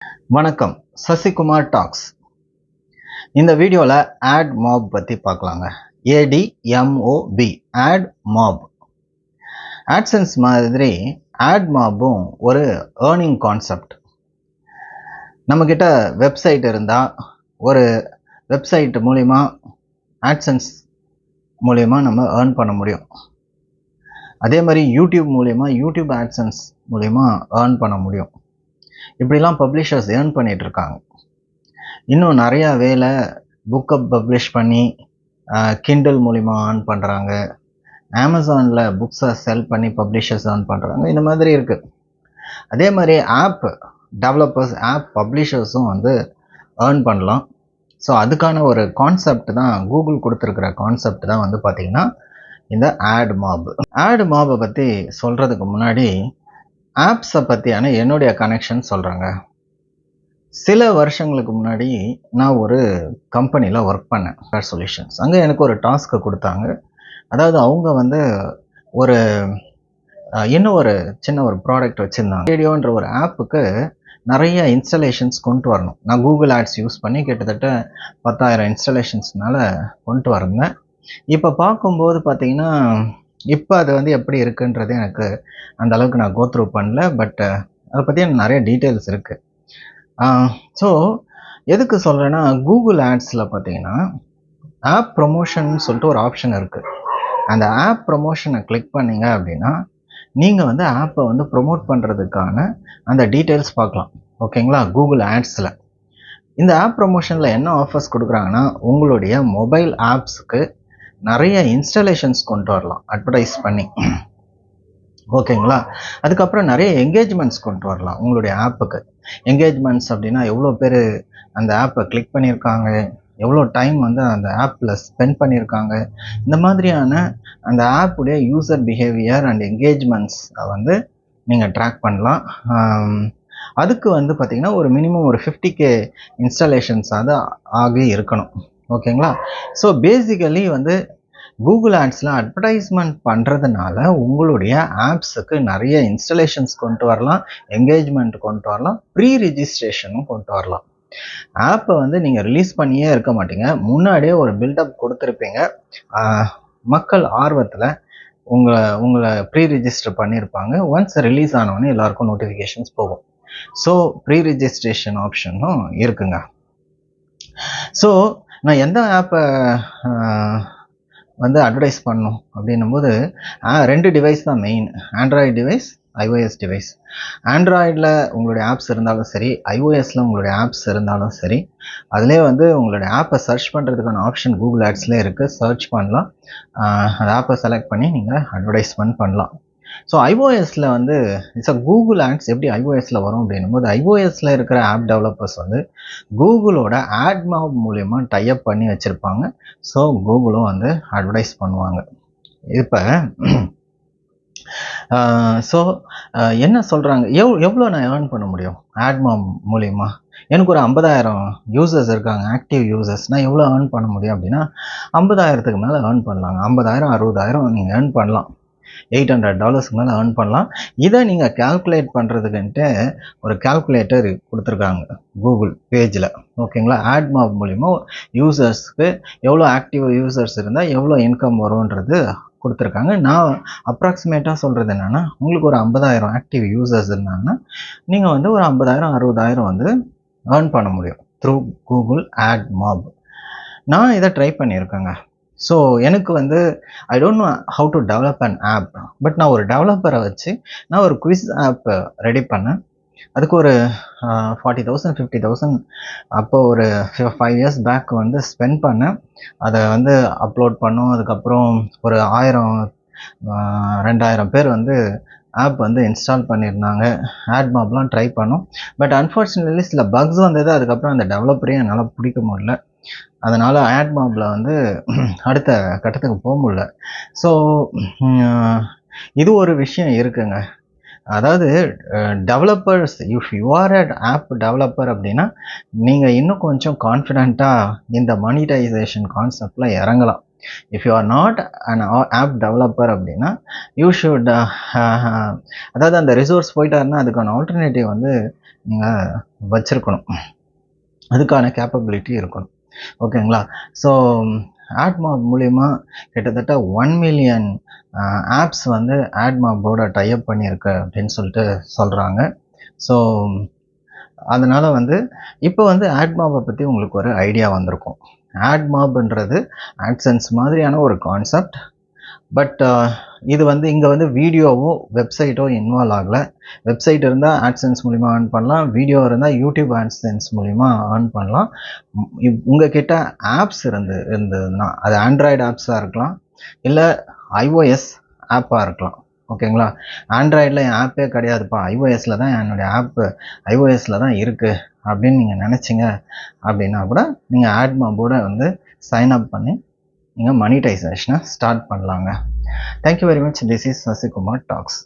வணக்கம், சசிகுமார் டாக்ஸ். இந்த வீடியோவில் ஆட் மாப் பற்றி பார்க்கலாங்க. ADMOB, add mop. ஆட்சன்ஸ் மாதிரி ஆட் மாப்பும் ஒரு ஏர்னிங் கான்செப்ட். நம்மக்கிட்ட வெப்சைட் இருந்தால் ஒரு வெப்சைட் மூலிமா ஆட்சன்ஸ் மூலிமா நம்ம ஏர்ன் பண்ண முடியும். அதே மாதிரி யூடியூப் மூலிமா யூடியூப் ஆட்சன்ஸ் மூலிமா ஏர்ன் பண்ண முடியும். இப்படிலாம் பப்ளிஷர்ஸ் ஏர்ன் பண்ணிட்டு இருக்காங்க. இன்னும் நிறையா வேலை புக்கை பப்ளிஷ் பண்ணி கிண்டல் மூலிமா ஏர்ன் பண்ணுறாங்க. அமேசானில் புக்ஸை செல் பண்ணி பப்ளிஷர்ஸ் ஏர்ன் பண்ணுறாங்க. இந்த மாதிரி இருக்குது. அதே மாதிரி ஆப் டெவலப்பர்ஸ், ஆப் பப்ளிஷர்ஸும் வந்து ஏர்ன் பண்ணலாம். ஸோ அதுக்கான ஒரு கான்செப்ட் தான் கூகுள் கொடுத்துருக்கிற கான்செப்ட் தான் வந்து பார்த்திங்கன்னா இந்த ஆட் மாப். ஆட் மாப்பை பற்றி சொல்கிறதுக்கு முன்னாடி ஆப்ஸை பற்றியான என்னுடைய கனெக்ஷன் சொல்கிறேங்க. சில வருஷங்களுக்கு முன்னாடி நான் ஒரு கம்பெனியில் ஒர்க் பண்ணேன், சொல்யூஷன்ஸ். அங்கே எனக்கு ஒரு டாஸ்க்கு கொடுத்தாங்க. அதாவது அவங்க வந்து ஒரு இன்னும் ஒரு சின்ன ஒரு ப்ராடக்ட் வச்சுருந்தாங்க. ரேடியோன்ற ஒரு ஆப்புக்கு நிறைய இன்ஸ்டலேஷன்ஸ் கொண்டு வரணும். நான் கூகுள் ஆட்ஸ் யூஸ் பண்ணி கிட்டத்தட்ட 10,000 இன்ஸ்டலேஷன்ஸ் மேலே கொண்டு வரேன். இப்போ பார்க்கும்போது பார்த்தீங்கன்னா இப்போ அது வந்து எப்படி இருக்குன்றது எனக்கு அந்த அளவுக்கு நான் கோத்ரூ பண்ணல. பட் அதை பற்றி எனக்கு நிறைய டீட்டெயில்ஸ் இருக்குது. ஸோ எதுக்கு சொல்கிறேன்னா, கூகுள் ஆட்ஸில் பார்த்தீங்கன்னா ஆப் ப்ரொமோஷன் சொல்லிட்டு ஒரு ஆப்ஷன் இருக்குது. அந்த ஆப் ப்ரொமோஷனை கிளிக் பண்ணிங்க அப்படின்னா நீங்கள் வந்து ஆப்பை வந்து ப்ரொமோட் பண்ணுறதுக்கான அந்த டீட்டெயில்ஸ் பார்க்கலாம். ஓகேங்களா? கூகுள் ஆட்ஸில் இந்த ஆப் ப்ரொமோஷனில் என்ன ஆஃபர்ஸ் கொடுக்குறாங்கன்னா, உங்களுடைய மொபைல் ஆப்ஸுக்கு நிறைய இன்ஸ்டாலேஷன்ஸ் கொண்டு வரலாம் அட்வர்டைஸ் பண்ணி. ஓகேங்களா? அதுக்கப்புறம் நிறைய என்கேஜ்மெண்ட்ஸ் கொண்டு வரலாம் உங்களுடைய ஆப்புக்கு. என்கேஜ்மெண்ட்ஸ் அப்படின்னா எவ்வளோ பேர் அந்த ஆப்பை கிளிக் பண்ணியிருக்காங்க, எவ்வளோ டைம் வந்து அந்த ஆப்பில் ஸ்பெண்ட் பண்ணியிருக்காங்க, இந்த மாதிரியான அந்த ஆப்புடைய யூசர் பிஹேவியர் அண்ட் என்கேஜ்மெண்ட்ஸ் வந்து நீங்கள் ட்ராக் பண்ணலாம். அதுக்கு வந்து பார்த்திங்கன்னா ஒரு மினிமம் ஒரு 50K இன்ஸ்டாலேஷன்ஸ் அது ஆகி இருக்கணும். ஓகேங்களா? ஸோ பேசிக்கலி வந்து கூகுள் ஆட்ஸில் அட்வர்டைஸ்மெண்ட் பண்ணுறதுனால உங்களுடைய ஆப்ஸுக்கு நிறைய இன்ஸ்டலேஷன்ஸ் கொண்டு வரலாம், என்கேஜ்மெண்ட் கொண்டு வரலாம், ப்ரீ ரிஜிஸ்ட்ரேஷனும் கொண்டு வரலாம். ஆப்பை வந்து நீங்கள் ரிலீஸ் பண்ணியே இருக்க மாட்டீங்க, முன்னாடியே ஒரு பில்டப் கொடுத்துருப்பீங்க. மக்கள் ஆர்வத்தில் உங்களை ப்ரீ ரிஜிஸ்டர் பண்ணியிருப்பாங்க. ஒன்ஸ் ரிலீஸ் ஆனவொடனே எல்லாருக்கும் நோட்டிஃபிகேஷன்ஸ் போகும். ஸோ ப்ரீ ரிஜிஸ்ட்ரேஷன் ஆப்ஷனும் இருக்குங்க. ஸோ நான் எந்த ஆப்பை வந்து அட்வர்டைஸ் பண்ணணும் அப்படின்னும் போது 2 டிவைஸ் தான் main. Android device, iOS device. ஆண்ட்ராய்டில் உங்களுடைய ஆப்ஸ் இருந்தாலும் சரி, iOSல உங்களுடைய ஆப்ஸ் இருந்தாலும் சரி, அதிலே வந்து உங்களுடைய ஆப்பை சர்ச் பண்ணுறதுக்கான ஆப்ஷன் கூகுள் ஆட்ஸ்லேயே இருக்குது. சர்ச் பண்ணலாம், அந்த ஆப்பை செலக்ட் பண்ணி நீங்கள் அட்வர்டைஸ்மெண்ட் பண்ணலாம். ஸோ iOSல வந்து கூகுள் ஆட்ஸ் எப்படி iOSல வரும் அப்படின்னும் போது, iOSல இருக்கிற ஆப் டெவலப்பர்ஸ் வந்து கூகுளோட ஆட் மாப் மூலயமா டைப் பண்ணி வச்சுருப்பாங்க. ஸோ கூகுளும் வந்து அட்வர்டைஸ் பண்ணுவாங்க. இப்போ ஸோ என்ன சொல்கிறாங்க, எவ்வளோ நான் ஏர்ன் பண்ண முடியும் ஆட் மாப் மூலிமா? எனக்கு ஒரு 50,000 யூசர்ஸ் இருக்காங்க, ஆக்டிவ் யூசர்ஸ். நான் எவ்வளோ ஏர்ன் பண்ண முடியும் அப்படின்னா 50,000க்கு மேலே ஏர்ன் பண்ணலாங்க. 50,000 60,000 நீங்கள் ஏர்ன் பண்ணலாம். $800 மேலே ஏர்ன் பண்ணலாம். இதை நீங்கள் கால்குலேட் பண்ணுறதுக்குன்ட்டு ஒரு கால்குலேட்டர் கொடுத்துருக்காங்க கூகுள் பேஜில். ஓகேங்களா? ஆட் மாப் மூலிமா யூசர்ஸ்க்கு எவ்வளோ ஆக்டிவ் யூசர்ஸ் இருந்தால் எவ்வளோ இன்கம் வரும்ன்றது கொடுத்துருக்காங்க. நான் அப்ராக்சிமேட்டாக சொல்கிறது என்னென்னா, உங்களுக்கு ஒரு 50,000 ஆக்டிவ் யூசர்ஸ் இருந்தாங்கன்னா நீங்கள் வந்து ஒரு 50,000 60,000 வந்து ஏர்ன் பண்ண முடியும் த்ரூ கூகுள் ஆட் மாப். நான் இதை ட்ரை பண்ணியிருக்கேங்க. ஸோ எனக்கு வந்து I don't know how to develop an app. But நான் ஒரு டெவலப்பரை வச்சு நான் ஒரு குவிஸ் ஆப் ரெடி பண்ணேன். அதுக்கு ஒரு 40,000 50,000 அப்போ ஒரு 5 இயர்ஸ் பேக் வந்து ஸ்பெண்ட் பண்ணேன். அதை வந்து அப்லோட் பண்ணோம். அதுக்கப்புறம் ஒரு 1000 2000 பேர் வந்து ஆப் வந்து இன்ஸ்டால் பண்ணியிருந்தாங்க. ஆட் மாப்லாம் ட்ரை பண்ணோம். பட் அன்ஃபார்ச்சுனேட்லி சில பக்ஸ் வந்தது. அதுக்கப்புறம் அந்த டெவலப்பரையும் என்னால் பிடிக்க முடியல. அதனால் ஆட் மாப்பில் வந்து அடுத்த கட்டத்துக்கு போக முடியல. ஸோ இது ஒரு விஷயம் இருக்குங்க. அதாவது developers, if you are a app developer அப்படின்னா நீங்கள் இன்னும் கொஞ்சம் கான்ஃபிடெண்ட்டாக இந்த மானிட்டைசேஷன் கான்செப்டில் இறங்கலாம். If you are not an app developer அப்படின்னா யூ ஷுட் அதாவது அந்த ரிசோர்ஸ் போயிட்டாருன்னா அதுக்கான ஆல்டர்னேட்டிவ் வந்து நீங்கள் வச்சுருக்கணும், அதுக்கான கேப்பபிலிட்டி இருக்கணும். ஓகேங்களா? ஸோ ஆட்மாப் மூலிமா கிட்டத்தட்ட 1 மில்லியன் ஆப்ஸ் வந்து ஆட்மாப்போட டைப் பண்ணியிருக்கு அப்படின்னு சொல்லிட்டு சொல்கிறாங்க. ஸோ அதனால் வந்து இப்போ வந்து ஆட்மாப்பை பற்றி உங்களுக்கு ஒரு ஐடியா வந்திருக்கும். ஆட்மாப்ன்றது ஆட்சென்ஸ் மாதிரியான ஒரு கான்செப்ட். பட் இது வந்து இங்கே வந்து வீடியோவோ வெப்சைட்டோ இன்வால்வ் ஆகலை. வெப்சைட் இருந்தால் ஆட்சென்ஸ் மூலிமா ஏர்ன் பண்ணலாம், வீடியோ இருந்தால் யூடியூப் ஆட்சென்ஸ் மூலிமா ஏர்ன் பண்ணலாம். உங்ககிட்ட ஆப்ஸ் இருந்ததுன்னா அது ஆண்ட்ராய்டு ஆப்ஸாக இருக்கலாம், இல்லை iOS ஆப்பாக இருக்கலாம். ஓகேங்களா? ஆண்ட்ராய்டில் என் ஆப்பே கிடையாதுப்பா, iOSல தான் என்னுடைய ஆப்பு iOSல தான் இருக்குது அப்படின்னு நீங்கள் நினச்சிங்க அப்படின்னா கூட நீங்கள் ஆட்மாபோட வந்து சைன் அப் பண்ணி நீங்கள் மனிடைசேஷனை ஸ்டார்ட் பண்ணலாங்க. Thank you very much. This is Sasikumar tax.